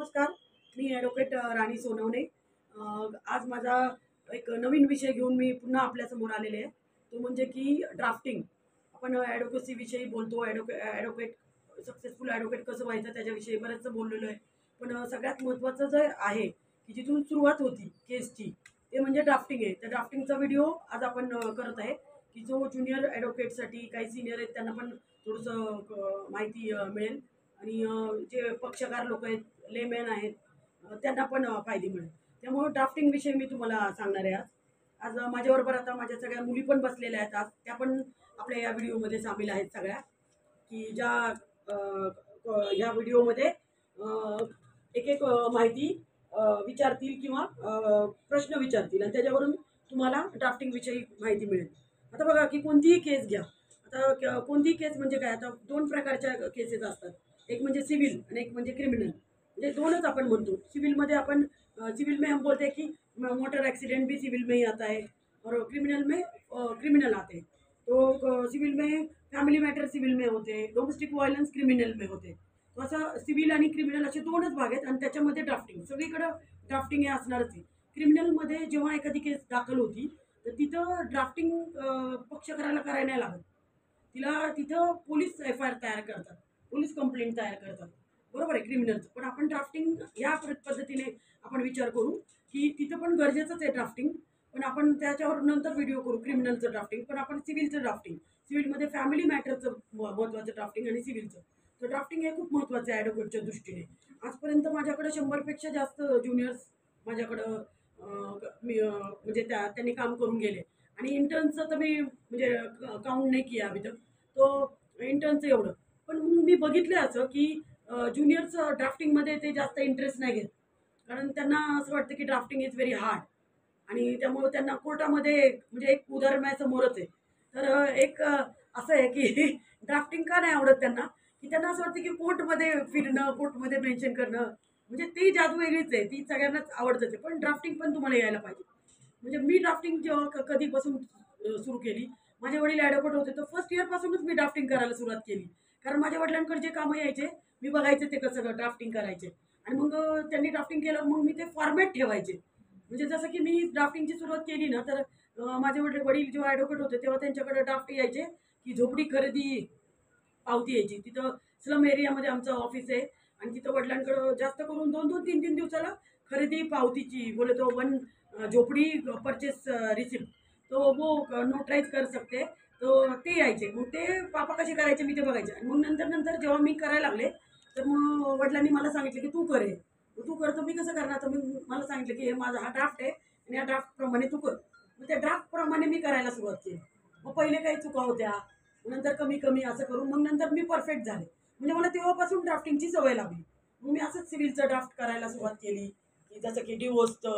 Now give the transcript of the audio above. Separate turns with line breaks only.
नमस्कार. मी ॲडव्होकेट राणी सोनवणे. आज माझा एक नवीन विषय घेऊन मी पुन्हा आपल्यासमोर आलेले आहे. तो म्हणजे की ड्राफ्टिंग. आपण ॲडव्होकेसीविषयी बोलतो. ॲडव्होकेट सक्सेसफुल ॲडव्होकेट कसं व्हायचं त्याच्याविषयी बरंचसं बोललेलो आहे. पण सगळ्यात महत्त्वाचं जे आहे की जिथून सुरुवात होती केसची, ते म्हणजे ड्राफ्टिंग आहे. त्या ड्राफ्टिंगचा व्हिडिओ आज आपण करत आहे की जो ज्युनियर ॲडव्होकेटसाठी काही सीनियर आहेत त्यांना पण थोडंसं माहिती मिळेल आणि जे पक्षकार लोक आहेत, लेमॅन आहेत, त्यांना पण फायदे मिळेल. त्यामुळे ड्राफ्टिंग विषयी मी तुम्हाला सांगणार आहे आज. आज माझ्याबरोबर आता माझ्या सगळ्या मुली पण बसलेल्या आहेत. आज त्या पण आपल्या या व्हिडिओमध्ये सामील आहेत सगळ्या, की ज्या ह्या व्हिडिओमध्ये एक एक माहिती विचारतील किंवा प्रश्न विचारतील आणि त्याच्यावरून तुम्हाला ड्राफ्टिंग विषयी माहिती मिळेल. आता बघा की कोणतीही केस घ्या. आता कोणतीही केस म्हणजे काय, आता दोन प्रकारच्या केसेस असतात. एक म्हणजे सिव्हिल आणि एक म्हणजे क्रिमिनल. म्हणजे दोनच आपण म्हणतो. सिव्हिलमध्ये आपण सिविल में हम बोलते हैं कि मोटर एक्सीडेंट भी सिविल में ही आता है और क्रिमिनल में क्रिमिनल आते हैं. तो सिविल में फॅमिली मॅटर सिविल में होते, डोमेस्टिक व्हायलन्स क्रिमिनल में होते. तो असं सिव्हिल आणि क्रिमिनल असे दोनच भाग आहेत आणि त्याच्यामध्ये ड्राफ्टिंग सगळीकडं ड्राफ्टिंग हे असणारच आहे. क्रिमिनलमध्ये जेव्हा एखादी केस दाखल होती तर तिथं ड्राफ्टिंग पक्षकाराला करायला नाही लागत. तिला तिथं पोलीस एफ-आय-आर तयार करतात, पोलीस कंप्लेंट तयार करतात. बरोबर आहे क्रिमिनलचं. पण आपण ड्राफ्टिंग या पद्धतीने आपण विचार करू की तिथं पण गरजेचंच आहे ड्राफ्टिंग. पण आपण त्याच्यावर नंतर व्हिडिओ करू क्रिमिनलचं ड्राफ्टिंग. पण आपण सिव्हिलचं ड्राफ्टिंग, सिव्हिलमध्ये फॅमिली मॅटरचं महत्त्वाचं ड्राफ्टिंग आणि सिव्हिलचं. तर ड्राफ्टिंग हे खूप महत्त्वाचं आहे ॲडव्होकेटच्या दृष्टीने. आजपर्यंत माझ्याकडं 100पेक्षा जास्त ज्युनियर्स माझ्याकडं म्हणजे त्यांनी काम करून गेले आणि इंटर्नचं तर मी म्हणजे काउंट नाही केला अभी तक. तो इंटर्नचं एवढं. पण मग मी बघितलं असं की ज्युनियर्स ड्राफ्टिंगमध्ये ते जास्त इंटरेस्ट नाही घेत. कारण त्यांना असं वाटतं की ड्राफ्टिंग इज व्हेरी हार्ड आणि त्यामुळं त्यांना कोर्टामध्ये म्हणजे एक उदाहरण माझ्यासमोरच आहे. तर एक असं आहे की ड्राफ्टिंग का नाही आवडत त्यांना, की त्यांना असं वाटतं की कोर्टमध्ये फिरणं, कोर्टमध्ये मेन्शन करणं म्हणजे ती जादू वेगळीच आहे. ती सगळ्यांनाच आवडतच आहे. पण ड्राफ्टिंग पण तुम्हाला यायला पाहिजे. म्हणजे मी ड्राफ्टिंग जेव्हा कधीपासून सुरू केली, माझे वडील ॲडव्होकेट होते तर फर्स्ट इयरपासूनच मी ड्राफ्टिंग करायला सुरुवात केली. कारण माझ्या वडिलांकडे जे कामं यायचे मी बघायचे ते कसं ड्राफ्टिंग करायचे आणि मग त्यांनी ड्राफ्टिंग केल्यावर मग मी ते फॉर्मॅट ठेवायचे. म्हणजे जसं की मी ड्राफ्टिंगची सुरुवात केली ना तर माझे वडील जेव्हा ॲडव्होकेट होते तेव्हा त्यांच्याकडे ड्राफ्ट यायचे की झोपडी खरेदी पावती यायची. तिथं स्लम एरियामध्ये आमचं ऑफिस आहे आणि तिथं वडिलांकडं जास्त करून 2-2, 3-3 दिवसाला खरेदी पावतीची बोले तो वन झोपडी परचेस रिसिप्ट तो वो नोटराईज कर सकते. तो ते यायचे. मग ते पापा कसे करायचे मी ते बघायचे आणि मग नंतर नंतर जेव्हा मी करायला लागले तर मग वडिलांनी मला सांगितलं की तू कर हे. तू करतो मी कसं करणार, तर मी मला सांगितलं की हे माझा हा ड्राफ्ट आहे आणि या ड्राफ्टप्रमाणे तू कर. मग त्या ड्राफ्टप्रमाणे मी करायला सुरुवात केली. मग पहिले काही चुका होत्या, नंतर कमी कमी असं करून मग नंतर मी परफेक्ट झाले. म्हणजे मला तेव्हापासून ड्राफ्टिंगची सवय लागली. मग मी असंच सिव्हिलचं ड्राफ्ट करायला सुरुवात केली की जसं की डिवोर्सचं